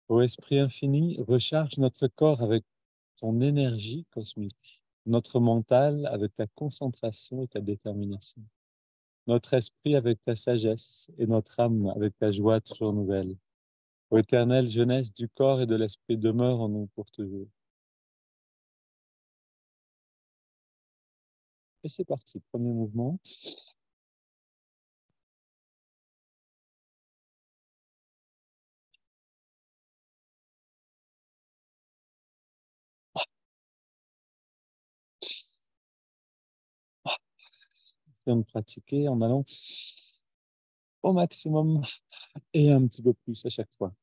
Ô Esprit infini, recharge notre corps avec ton énergie cosmique, notre mental avec ta concentration et ta détermination, notre esprit avec ta sagesse et notre âme avec ta joie toujours nouvelle. Ô éternelle jeunesse du corps et de l'esprit, demeure en nous pour toujours. Et c'est parti, premier mouvement. Et de pratiquer en allant au maximum et un petit peu plus à chaque fois.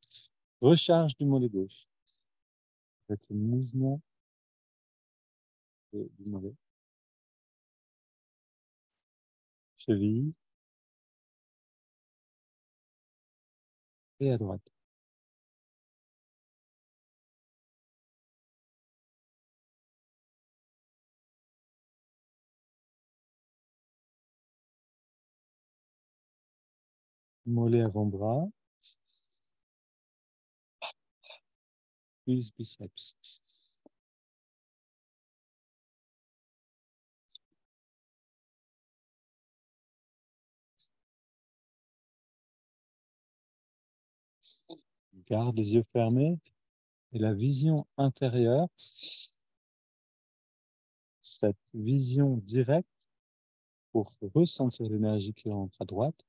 Recharge du mollet gauche avec le mouvement du mollet. Cheville et à droite. Mollet avant-bras, cuisse, biceps. Garde les yeux fermés et la vision intérieure, cette vision directe pour ressentir l'énergie qui rentre à droite.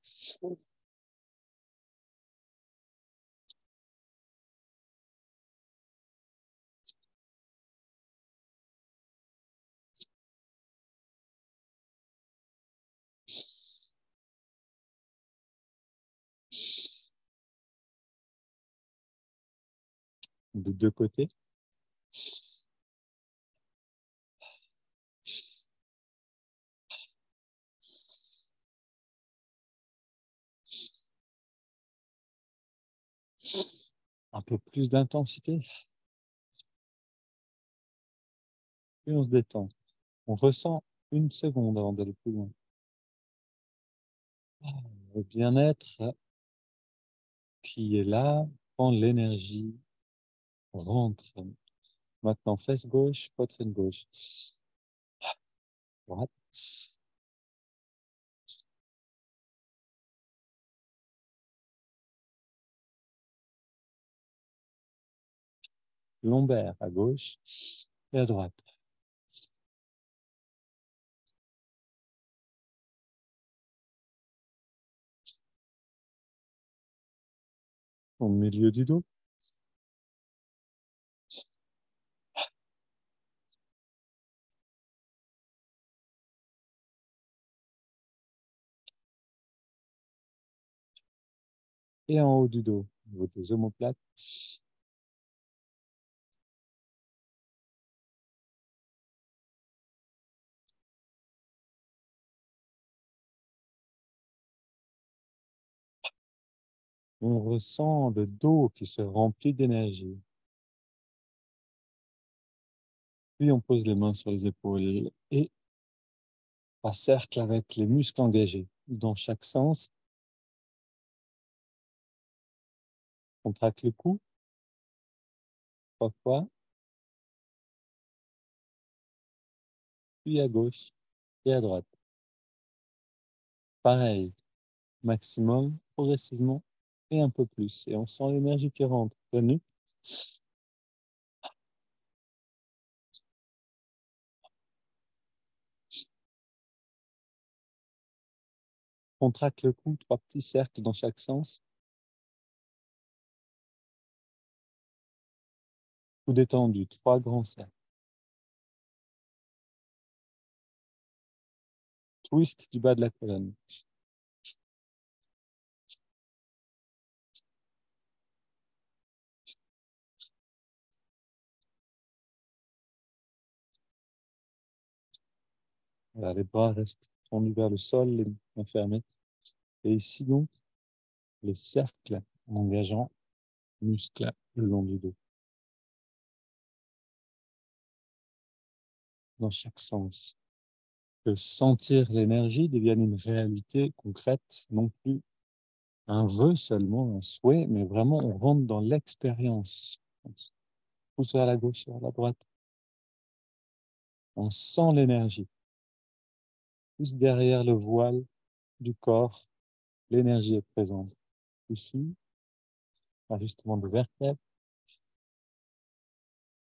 De deux côtés. Un peu plus d'intensité. Puis on se détend. On ressent une seconde avant d'aller plus loin. Le bien-être qui est là quand l'énergie rentre. Maintenant, fesse gauche, poitrine gauche. Droite. Lombaire à gauche et à droite. Au milieu du dos. Et en haut du dos, au niveau des omoplates. On ressent le dos qui se remplit d'énergie. Puis on pose les mains sur les épaules et on cercle avec les muscles engagés dans chaque sens. On traque le cou 3 fois, puis à gauche et à droite. Pareil, maximum, progressivement et un peu plus. Et on sent l'énergie qui rentre. La nuque. On traque le cou, 3 petits cercles dans chaque sens. Tout détendu, 3 grands cercles. Twist du bas de la colonne. Voilà, les bras restent tendus vers le sol, les mains fermées. Et ici donc, le cercle en engageant muscles le long du dos, dans chaque sens. Que sentir l'énergie devienne une réalité concrète, non plus un vœu seulement, un souhait, mais vraiment, on rentre dans l'expérience. On se pousse vers la gauche, vers la droite. On sent l'énergie. Juste derrière le voile du corps, l'énergie est présente. Ici, ajustement des vertèbres.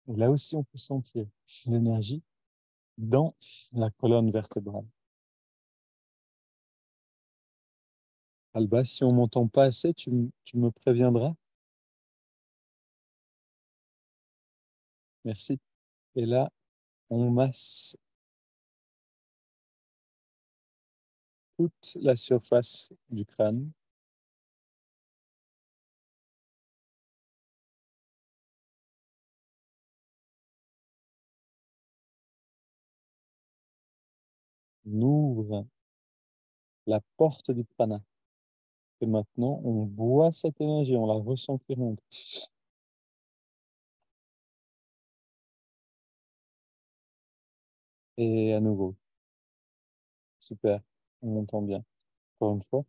Et là aussi, on peut sentir l'énergie dans la colonne vertébrale. Alba, si on m'entend pas assez, tu me préviendras. Merci. Et là, on masse toute la surface du crâne. On ouvre la porte du prana. Et maintenant, on voit cette énergie, on la ressent qui rentre. Et à nouveau, super, on entend bien. Encore une fois.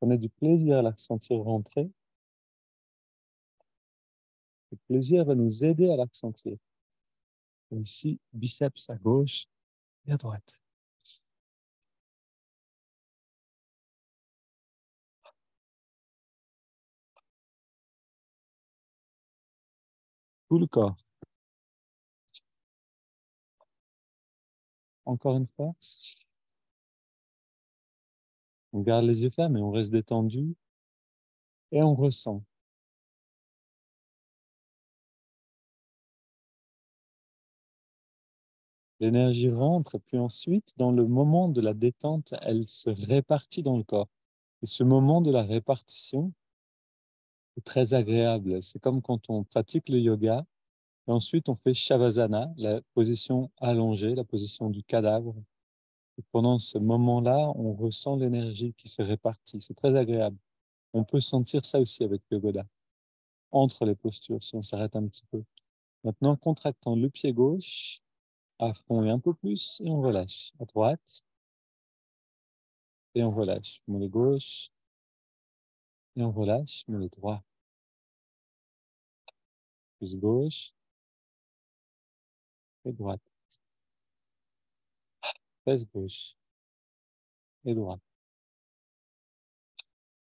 Prenez du plaisir à la sentir rentrer. Le plaisir va nous aider à la sentir. Et ici, biceps à gauche et à droite. Tout le corps. Encore une fois. On garde les yeux fermés, on reste détendu et on ressent. L'énergie rentre, puis ensuite, dans le moment de la détente, elle se répartit dans le corps. Et ce moment de la répartition est très agréable. C'est comme quand on pratique le yoga, et ensuite on fait Shavasana, la position allongée, la position du cadavre. Et pendant ce moment-là, on ressent l'énergie qui se répartit. C'est très agréable. On peut sentir ça aussi avec le Yoga, entre les postures, si on s'arrête un petit peu. Maintenant, contractant le pied gauche, à fond et un peu plus, et on relâche. À droite, et on relâche. Mollet gauche, et on relâche. Mollet droit. Plus gauche, et droite. Fesse gauche, et droite.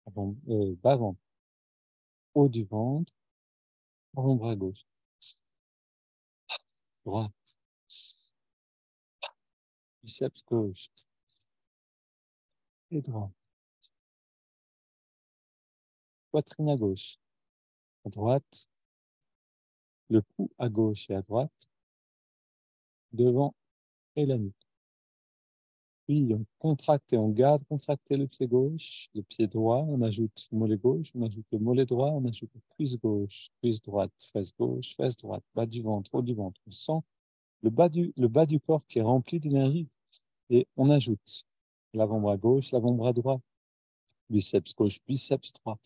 Bas-ventre, haut du ventre, avant-bras gauche. Droit. Biceps gauche, et droit. Poitrine à gauche, à droite. Le cou à gauche et à droite. Devant et la nuque. Puis on contracte et on garde contracté le pied gauche, le pied droit, on ajoute le mollet gauche, on ajoute le mollet droit, on ajoute la cuisse gauche, cuisse droite, fesse gauche, fesse droite, bas du ventre, haut du ventre. On sent le bas du corps qui est rempli d'énergie. Et on ajoute l'avant-bras gauche, l'avant-bras droit, biceps gauche, biceps droit,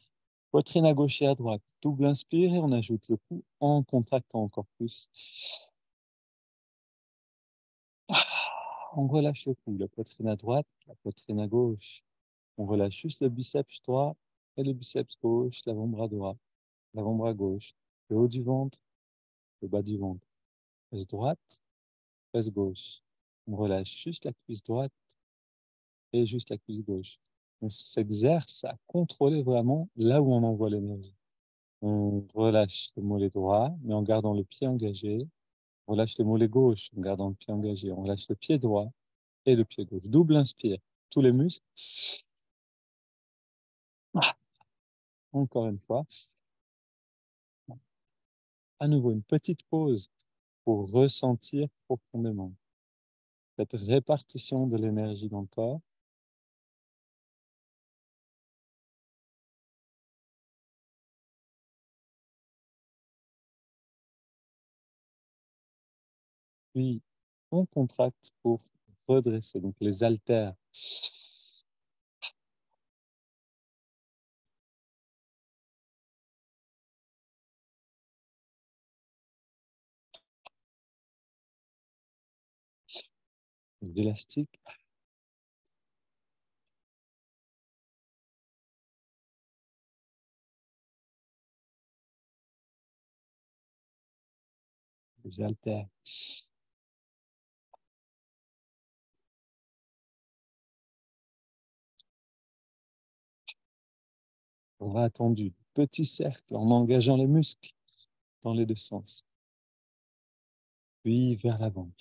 poitrine à gauche et à droite. Double inspire et on ajoute le cou en contractant encore plus. On relâche le cou, la poitrine à droite, la poitrine à gauche. On relâche juste le biceps droit et le biceps gauche, l'avant-bras droit, l'avant-bras gauche, le haut du ventre, le bas du ventre. Fesse droite, fesse gauche. On relâche juste la cuisse droite et juste la cuisse gauche. On s'exerce à contrôler vraiment là où on envoie l'énergie. On relâche le mollet droit, mais en gardant le pied engagé. On relâche le mollet gauche en gardant le pied engagé. On relâche le pied droit et le pied gauche. Double inspire. Tous les muscles. Ah, encore une fois. À nouveau, une petite pause pour ressentir profondément cette répartition de l'énergie dans le corps. Puis, on contracte pour redresser, donc les haltères. d'élastique. Des haltères. Bras tendu. Petit cercle en engageant les muscles dans les deux sens. Puis vers l'avant.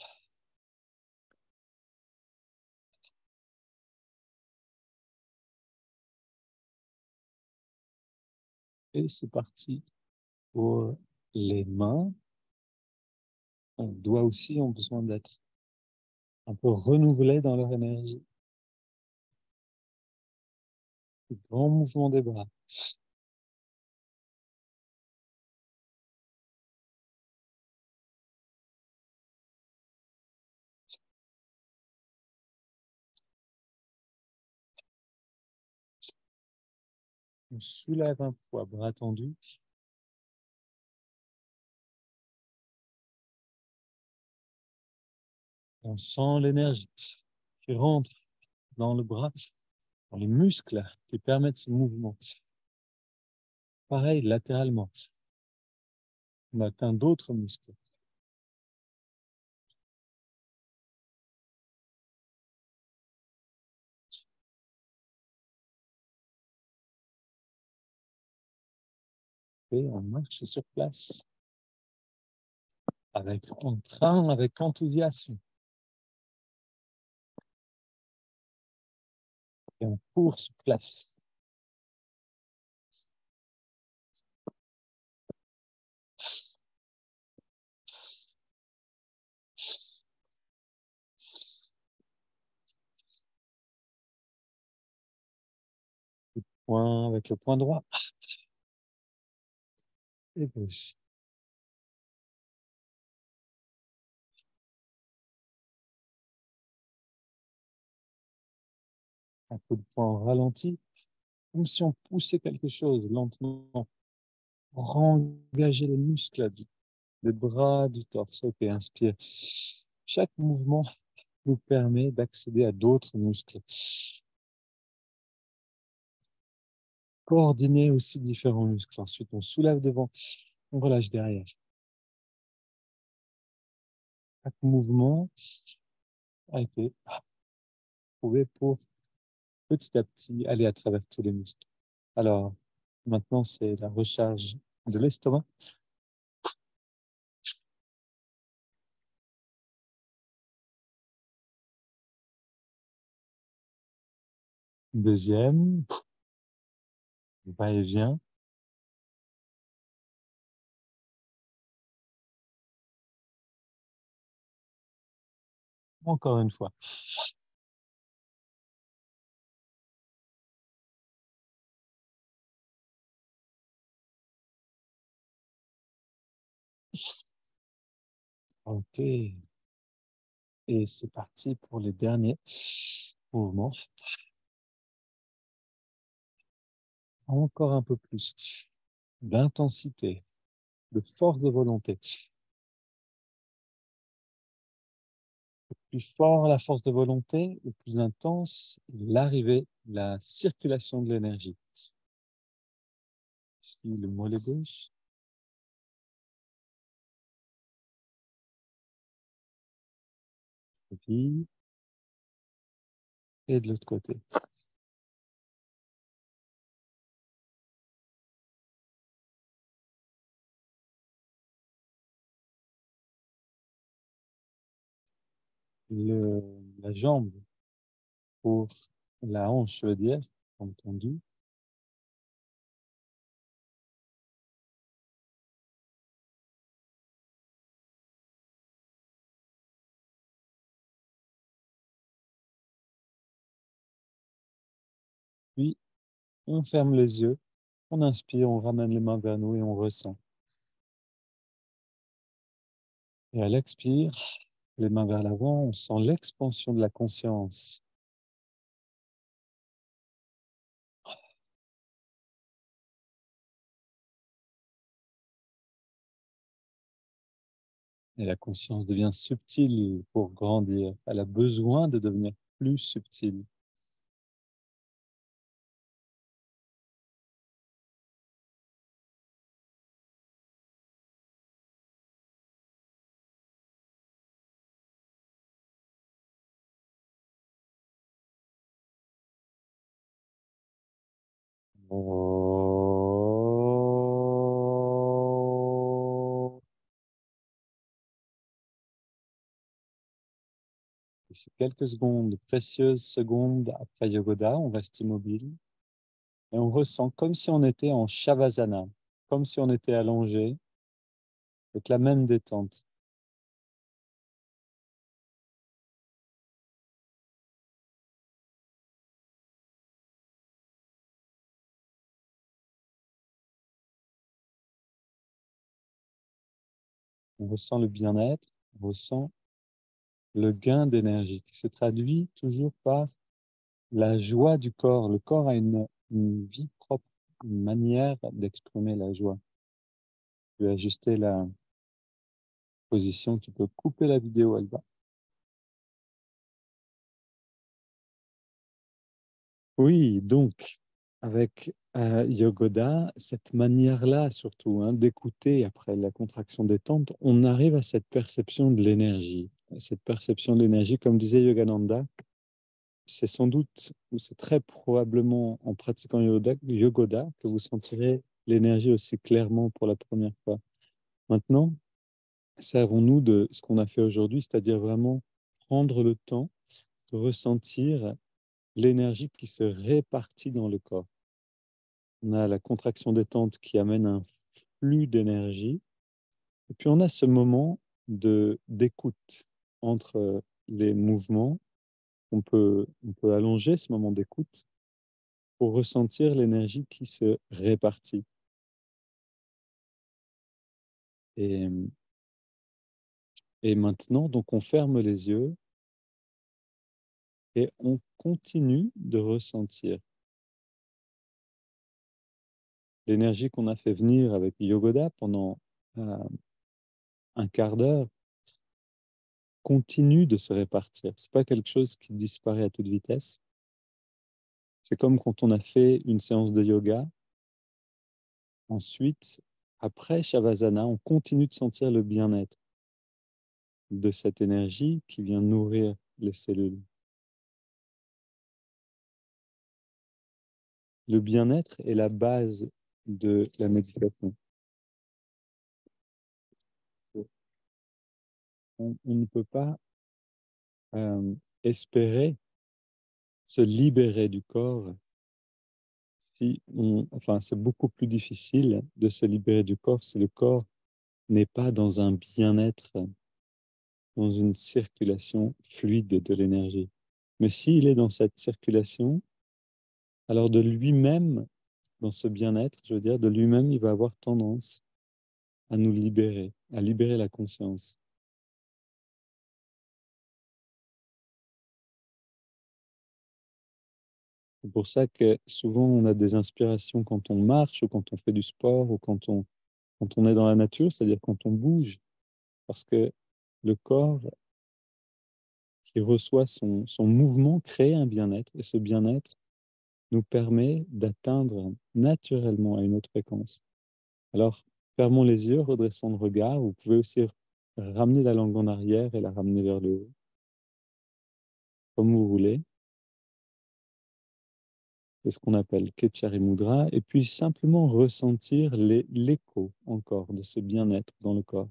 Et c'est parti pour les mains. Les doigts aussi ont besoin d'être un peu renouvelés dans leur énergie. Grand mouvement des bras. On soulève un poids, bras tendus. On sent l'énergie qui rentre dans le bras, dans les muscles qui permettent ce mouvement. Pareil, latéralement. On atteint d'autres muscles. Et on marche sur place avec entrain, avec enthousiasme. Et on court sur place. Point avec le point droit. Et gauche. Un coup de poing au ralenti, comme si on poussait quelque chose lentement pour engager les muscles des bras, du torse. Ok, inspire. Chaque mouvement nous permet d'accéder à d'autres muscles. Coordonner aussi différents muscles. Ensuite, on soulève devant, on relâche derrière. Chaque mouvement a été trouvé pour petit à petit aller à travers tous les muscles. Alors, maintenant, c'est la recharge de l'estomac. Deuxième, va-et-vient. Encore une fois. Ok. Et c'est parti pour les derniers mouvements. Encore un peu plus d'intensité, de force de volonté. Plus fort la force de volonté, le plus intense l'arrivée, la circulation de l'énergie. Ici, le mollet gauche. Et de l'autre côté. La jambe pour la hanche, je veux dire, entendu. Puis, on ferme les yeux, on inspire, on ramène les mains vers nous et on ressent. Et à l'expire, les mains vers l'avant, on sent l'expansion de la conscience. Et la conscience devient subtile pour grandir. Elle a besoin de devenir plus subtile. Et ces quelques secondes, précieuses secondes après Yogoda, on reste immobile et on ressent comme si on était en Shavasana, comme si on était allongé, avec la même détente. On ressent le bien-être, on ressent le gain d'énergie qui se traduit toujours par la joie du corps. Le corps a une vie propre, une manière d'exprimer la joie. Tu peux ajuster la position, tu peux couper la vidéo, Alba. Oui, donc, avec Yogoda, cette manière-là, surtout, hein, d'écouter après la contraction détente, on arrive à cette perception de l'énergie. Cette perception de l'énergie, comme disait Yogananda, c'est sans doute, ou c'est très probablement en pratiquant Yogoda que vous sentirez l'énergie aussi clairement pour la première fois. Maintenant, servons-nous de ce qu'on a fait aujourd'hui, c'est-à-dire vraiment prendre le temps de ressentir l'énergie qui se répartit dans le corps. On a la contraction détente qui amène un flux d'énergie. Et puis on a ce moment d'écoute entre les mouvements. On peut allonger ce moment d'écoute pour ressentir l'énergie qui se répartit. Et, et maintenant, donc on ferme les yeux et on continue de ressentir l'énergie qu'on a fait venir avec Yogoda pendant euh, un quart d'heure continue de se répartir. C'est pas quelque chose qui disparaît à toute vitesse. C'est comme quand on a fait une séance de yoga. Ensuite, après Shavasana, on continue de sentir le bien-être de cette énergie qui vient nourrir les cellules. Le bien-être est la base de la méditation. On ne peut pas espérer se libérer du corps enfin, c'est beaucoup plus difficile de se libérer du corps si le corps n'est pas dans un bien-être, dans une circulation fluide de l'énergie. Mais s'il est dans cette circulation, alors de lui-même, dans ce bien-être, je veux dire, de lui-même, il va avoir tendance à nous libérer, à libérer la conscience. C'est pour ça que souvent on a des inspirations quand on marche ou quand on fait du sport ou quand on est dans la nature, c'est-à-dire quand on bouge, parce que le corps qui reçoit son mouvement crée un bien-être et ce bien-être nous permet d'atteindre naturellement à une autre fréquence. Alors, fermons les yeux, redressons le regard. Vous pouvez aussi ramener la langue en arrière et la ramener vers le haut, comme vous voulez. C'est ce qu'on appelle Ketchari Mudra. Et puis simplement ressentir l'écho encore de ce bien-être dans le corps.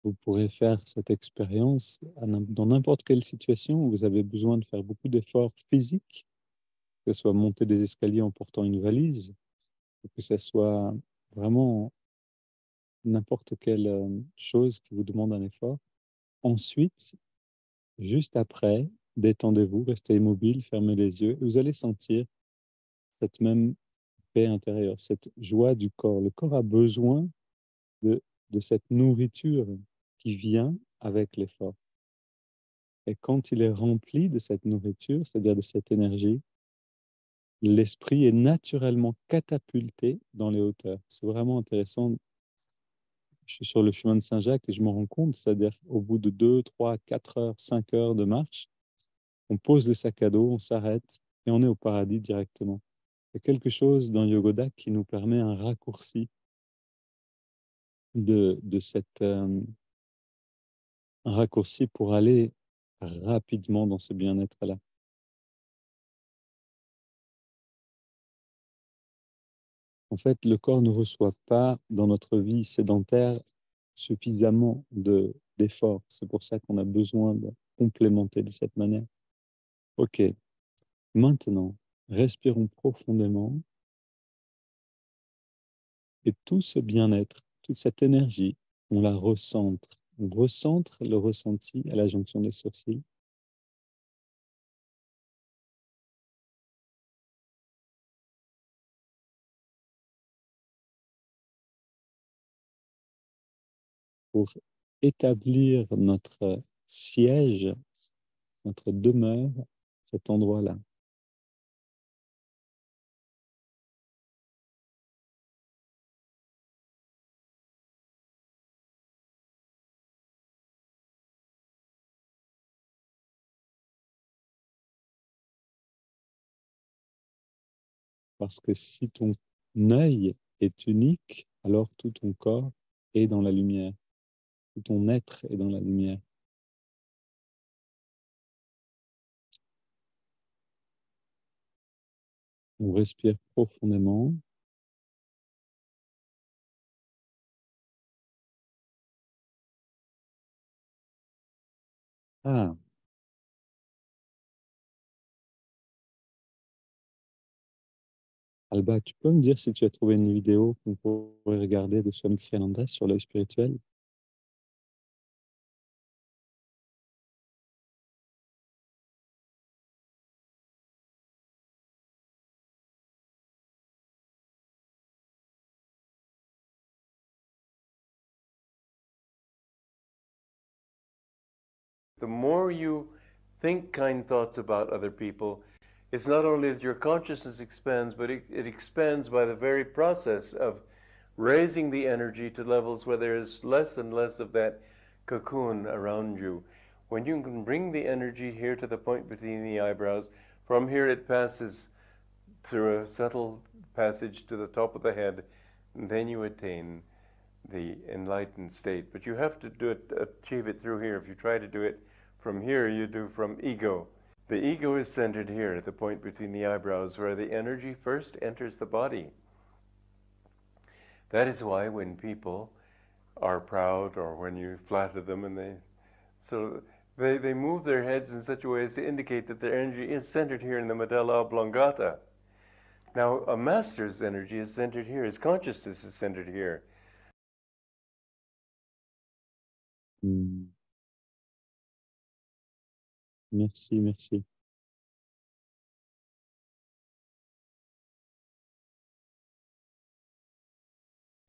Vous pourrez faire cette expérience dans n'importe quelle situation où vous avez besoin de faire beaucoup d'efforts physiques, que ce soit monter des escaliers en portant une valise, que ce soit vraiment n'importe quelle chose qui vous demande un effort. Ensuite, juste après, détendez-vous, restez immobile, fermez les yeux. Vous allez sentir cette même paix intérieure, cette joie du corps. Le corps a besoin de, de cette nourriture qui vient avec l'effort. Et quand il est rempli de cette nourriture, c'est-à-dire de cette énergie, l'esprit est naturellement catapulté dans les hauteurs. C'est vraiment intéressant. Je suis sur le chemin de Saint-Jacques et je me rends compte, c'est-à-dire au bout de 2, 3, 4 heures, 5 heures de marche, on pose le sac à dos, on s'arrête et on est au paradis directement. Il y a quelque chose dans Yogoda qui nous permet un raccourci de cette, un raccourci pour aller rapidement dans ce bien-être-là. En fait, le corps ne reçoit pas dans notre vie sédentaire suffisamment d'efforts. C'est pour ça qu'on a besoin de complémenter de cette manière. OK, maintenant, respirons profondément et tout ce bien-être, toute cette énergie, on la recentre. On recentre le ressenti à la jonction des sourcils. Pour établir notre siège, notre demeure, cet endroit-là. Parce que si ton œil est unique, alors tout ton corps est dans la lumière, tout ton être est dans la lumière. On respire profondément. Ah, Alba, tu peux me dire si tu as trouvé une vidéo qu'on pourrait regarder de Swami Triananda sur l'œil spirituel? The more you think kind thoughts about other people, it's not only that your consciousness expands, but it expands by the very process of raising the energy to levels where there is less and less of that cocoon around you. When you can bring the energy here to the point between the eyebrows, from here it passes through a subtle passage to the top of the head, and then you attain the enlightened state. But you have to do it, achieve it through here. If you try to do it from here, you do from ego. The ego is centered here at the point between the eyebrows where the energy first enters the body. That is why when people are proud or when you flatter them and they move their heads in such a way as to indicate that their energy is centered here in the medulla oblongata. Now, a master's energy is centered here. His consciousness is centered here. Merci, merci.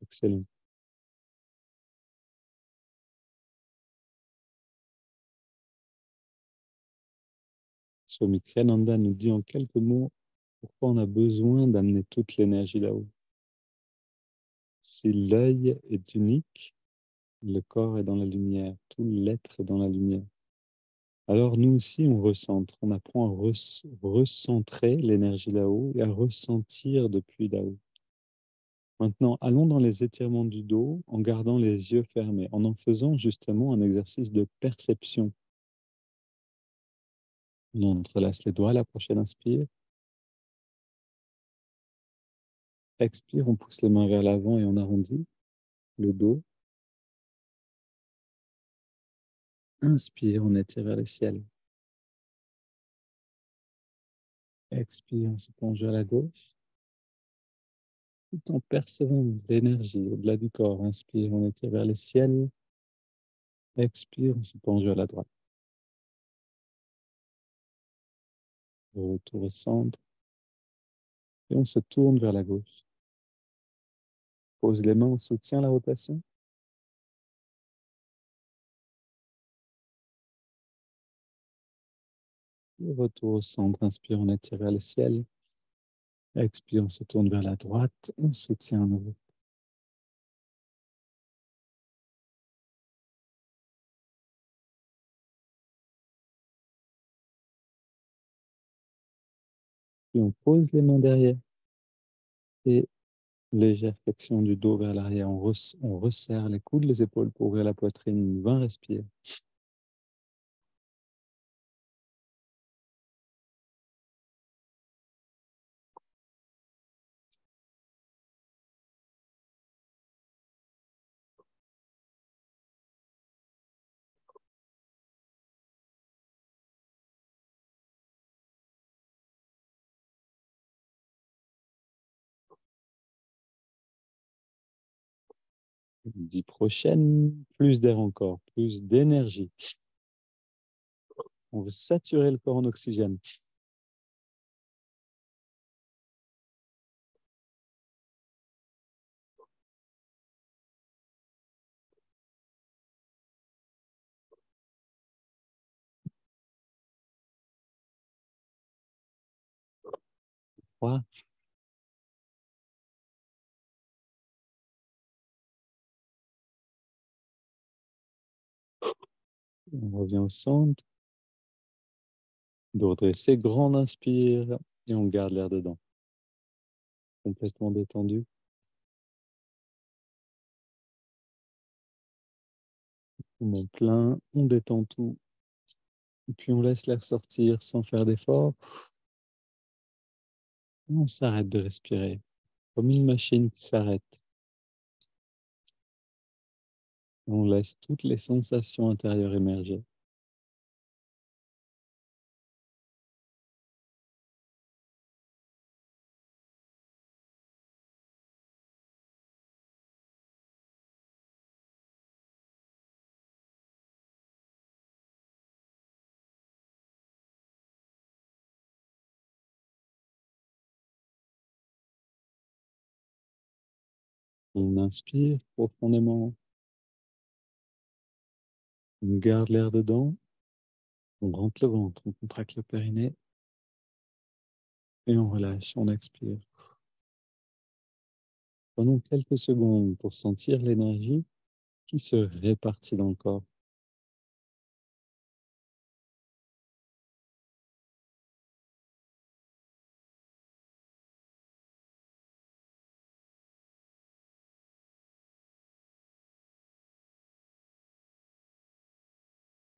Excellent. Swami Triananda nous dit en quelques mots pourquoi on a besoin d'amener toute l'énergie là-haut. Si l'œil est unique, le corps est dans la lumière, tout l'être est dans la lumière. Alors nous aussi, on recentre, on apprend à recentrer l'énergie là-haut et à ressentir depuis là-haut. Maintenant, allons dans les étirements du dos en gardant les yeux fermés, en faisant justement un exercice de perception. On entrelace les doigts à la prochaine inspire. Expire, on pousse les mains vers l'avant et on arrondit le dos. Inspire, on étire vers le ciel. Expire, on se plonge vers la gauche. tout en percevant l'énergie au-delà du corps. Inspire, on étire vers le ciel. Expire, on se penche vers la droite. Retour au centre. Et on se tourne vers la gauche. Pose les mains, on soutient la rotation. Et retour au centre. Inspire, on étire vers le ciel. Expire, on se tourne vers la droite. On soutient à nouveau. Puis on pose les mains derrière. Et légère flexion du dos vers l'arrière. On resserre les coudes, les épaules pour ouvrir la poitrine. 20 respire. Les 10 prochaines, plus d'air encore, plus d'énergie. On veut saturer le corps en oxygène. Trois. On revient au centre. De redresser, grande inspire et on garde l'air dedans. Complètement détendu. Poumon plein, on détend tout. Et puis on laisse l'air sortir sans faire d'effort. On s'arrête de respirer, comme une machine qui s'arrête. On laisse toutes les sensations intérieures émerger. On inspire profondément. On garde l'air dedans. On rentre le ventre, on contracte le périnée. Et on relâche, on expire. Prenons quelques secondes pour sentir l'énergie qui se répartit dans le corps.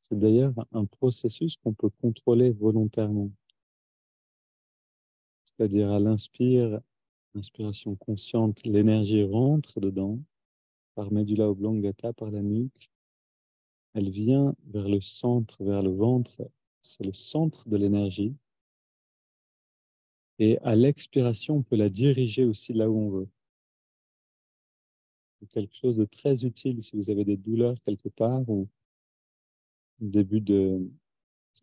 C'est d'ailleurs un processus qu'on peut contrôler volontairement. C'est-à-dire à l'inspire, inspiration consciente, l'énergie rentre dedans par medulla oblongata, par la nuque. Elle vient vers le centre, vers le ventre. C'est le centre de l'énergie. Et à l'expiration, on peut la diriger aussi là où on veut. C'est quelque chose de très utile si vous avez des douleurs quelque part ou début de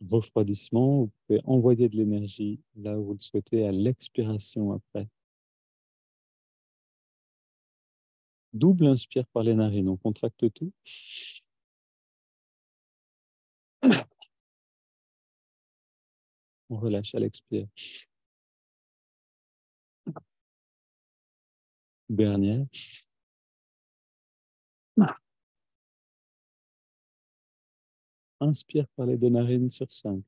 refroidissement. Vous pouvez envoyer de l'énergie là où vous le souhaitez à l'expiration après. Double inspire par les narines, on contracte tout. On relâche à l'expire. Dernière. Inspire par les deux narines sur 5.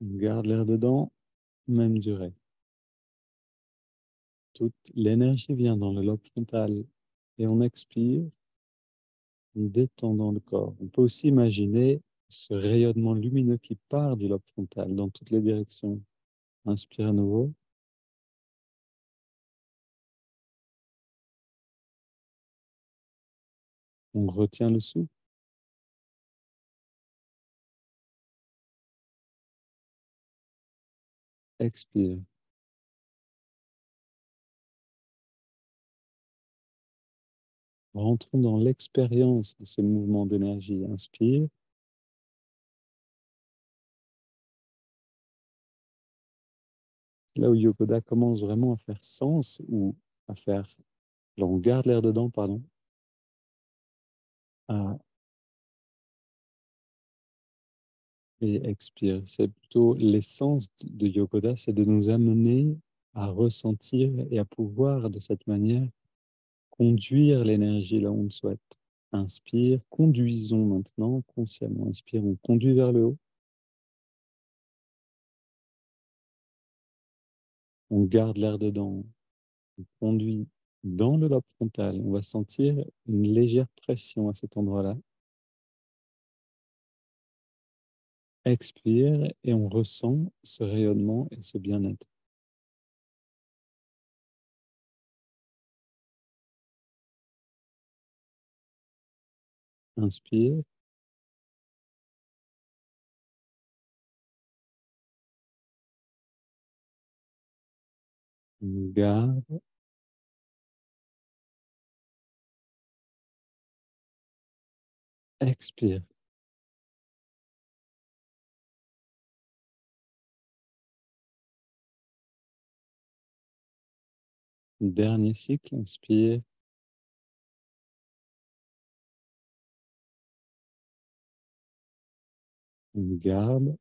On garde l'air dedans, même durée. Toute l'énergie vient dans le lobe frontal et on expire en détendant le corps. On peut aussi imaginer ce rayonnement lumineux qui part du lobe frontal dans toutes les directions. Inspire à nouveau. On retient le souffle. Expire. Rentrons dans l'expérience de ces mouvements d'énergie. Inspire. Là où Yogoda commence vraiment à faire sens ou à faire... Alors on garde l'air dedans, pardon. Ah, et expire. C'est plutôt l'essence de Yogoda, c'est de nous amener à ressentir et à pouvoir de cette manière conduire l'énergie là où on le souhaite. Inspire, conduisons maintenant consciemment. Inspire, on conduit vers le haut. On garde l'air dedans. On conduit dans le lobe frontal. On va sentir une légère pression à cet endroit-là. Expire et on ressent ce rayonnement et ce bien-être. Inspire. On garde. Expire. Dernier cycle, inspire. On garde.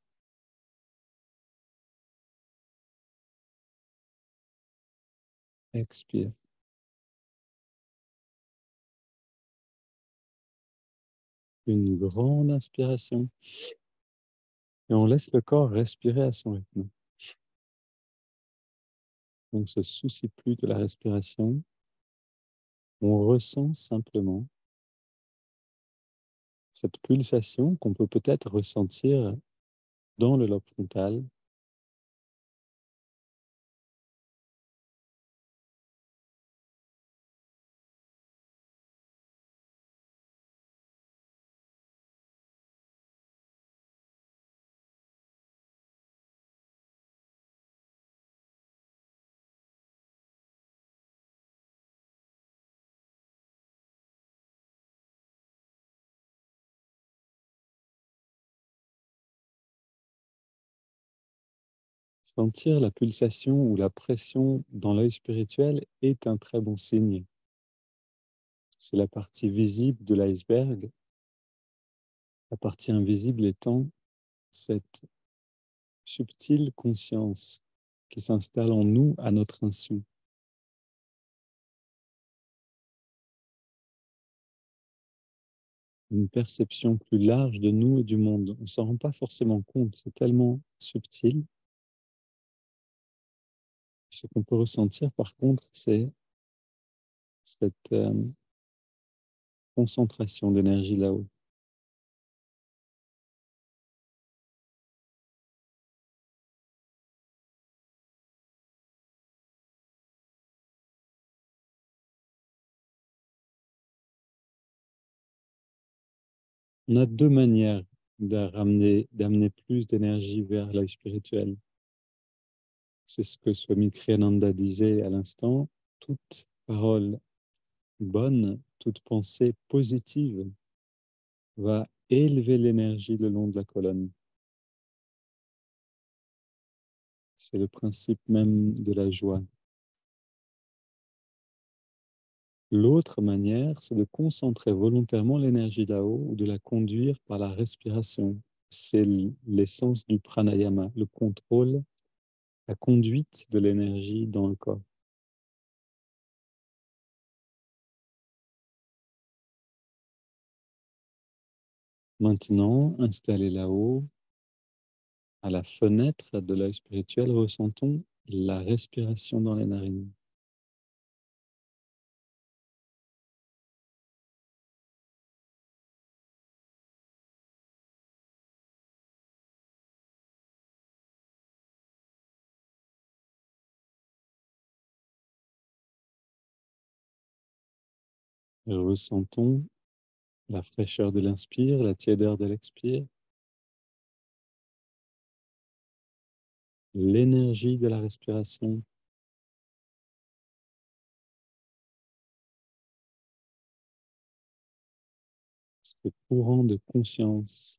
Expire. Une grande inspiration. Et on laisse le corps respirer à son rythme. On ne se soucie plus de la respiration. On ressent simplement cette pulsation qu'on peut peut-être ressentir dans le lobe frontal. Sentir la pulsation ou la pression dans l'œil spirituel est un très bon signe. C'est la partie visible de l'iceberg. La partie invisible étant cette subtile conscience qui s'installe en nous à notre insu. Une perception plus large de nous et du monde. On ne s'en rend pas forcément compte, c'est tellement subtil. Ce qu'on peut ressentir, par contre, c'est cette concentration d'énergie là-haut. On a deux manières d'amener plus d'énergie vers l'œil spirituel. C'est ce que Swami Kriyananda disait à l'instant. Toute parole bonne, toute pensée positive va élever l'énergie le long de la colonne. C'est le principe même de la joie. L'autre manière, c'est de concentrer volontairement l'énergie là-haut ou de la conduire par la respiration. C'est l'essence du pranayama, le contrôle, la conduite de l'énergie dans le corps. Maintenant, installé là-haut, à la fenêtre de l'œil spirituel, ressentons la respiration dans les narines. Ressentons la fraîcheur de l'inspire, la tiédeur de l'expire. l'énergie de la respiration, ce courant de conscience.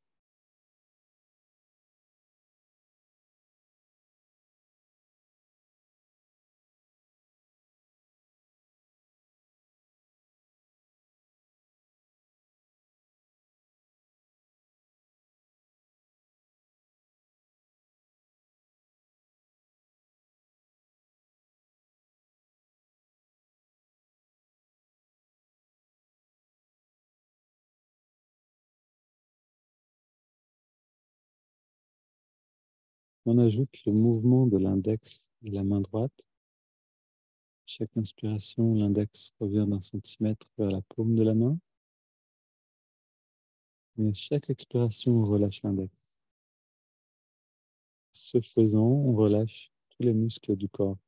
On ajoute le mouvement de l'index et la main droite. Chaque inspiration, l'index revient d'un centimètre vers la paume de la main. Et à chaque expiration, on relâche l'index. Ce faisant, on relâche tous les muscles du corps.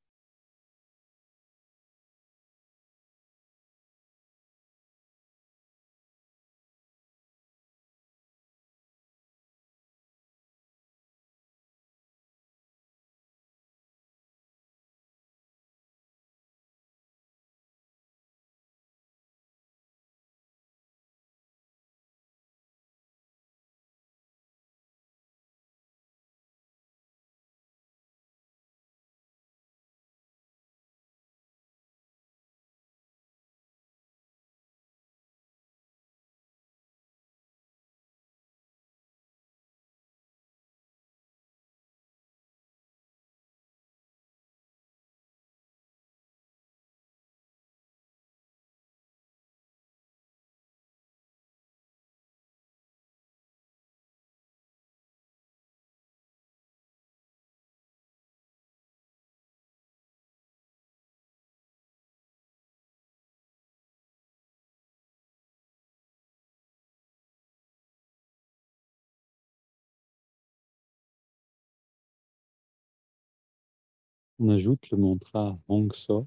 On ajoute le mantra Hong So.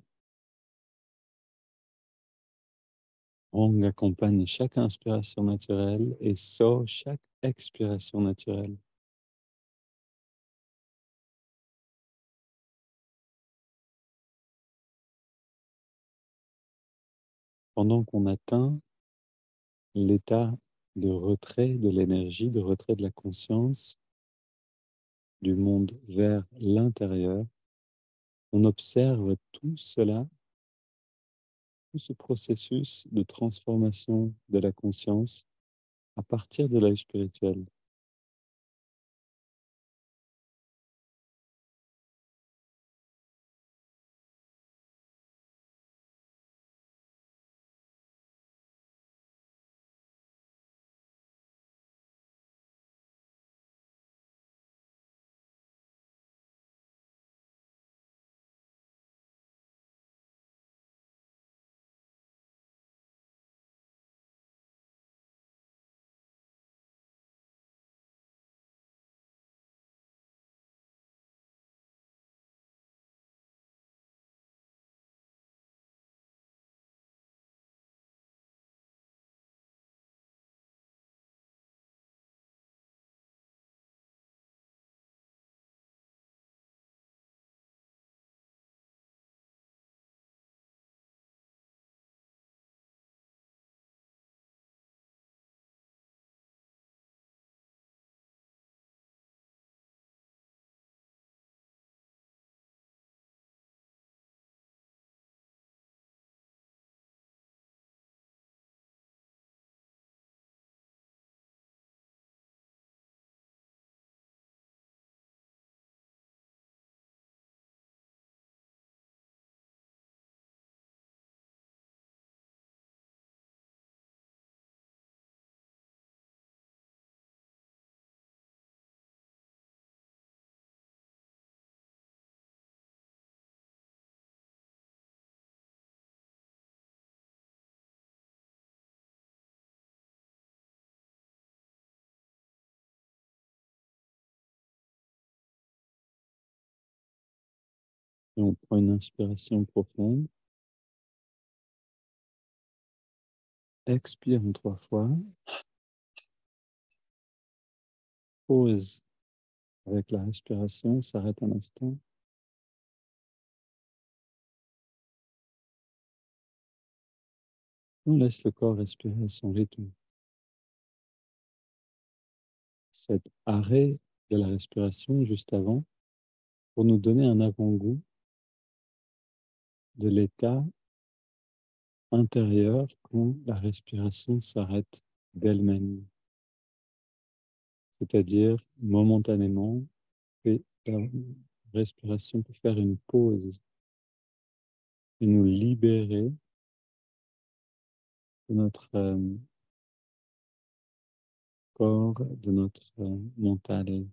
Hong accompagne chaque inspiration naturelle et So chaque expiration naturelle. Pendant qu'on atteint l'état de retrait de l'énergie, de retrait de la conscience du monde vers l'intérieur, on observe tout cela, tout ce processus de transformation de la conscience à partir de l'œil spirituel. Et on prend une inspiration profonde. Expire en 3 fois. Pause avec la respiration, on s'arrête un instant. On laisse le corps respirer à son rythme. Cet arrêt de la respiration juste avant pour nous donner un avant-goût de l'état intérieur quand la respiration s'arrête d'elle-même. C'est-à-dire momentanément, et la respiration peut faire une pause et nous libérer de notre corps, de notre mental.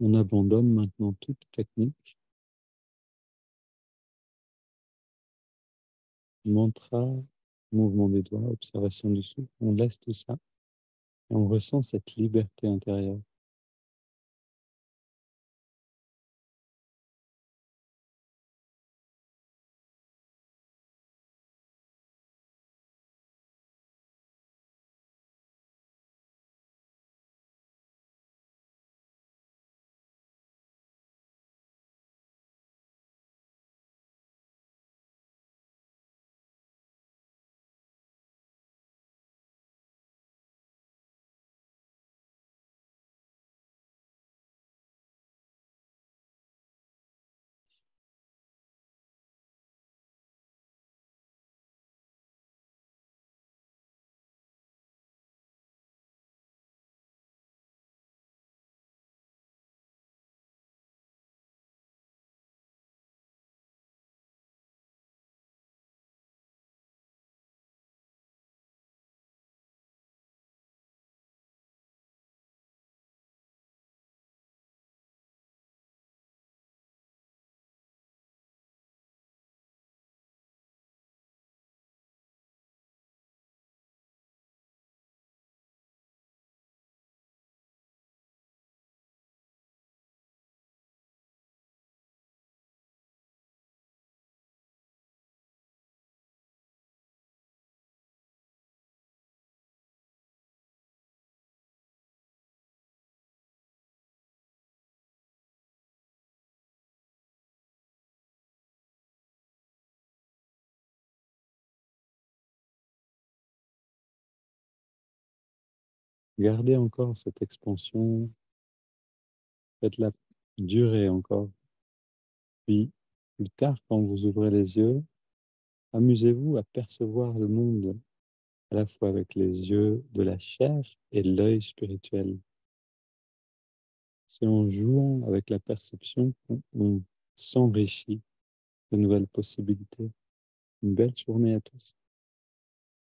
On abandonne maintenant toute technique, mantra, mouvement des doigts, observation du souffle. On laisse tout ça et on ressent cette liberté intérieure. Gardez encore cette expansion, faites-la durer encore. Puis, plus tard, quand vous ouvrez les yeux, amusez-vous à percevoir le monde à la fois avec les yeux de la chair et l'œil spirituel. C'est en jouant avec la perception qu'on s'enrichit de nouvelles possibilités. Une belle journée à tous.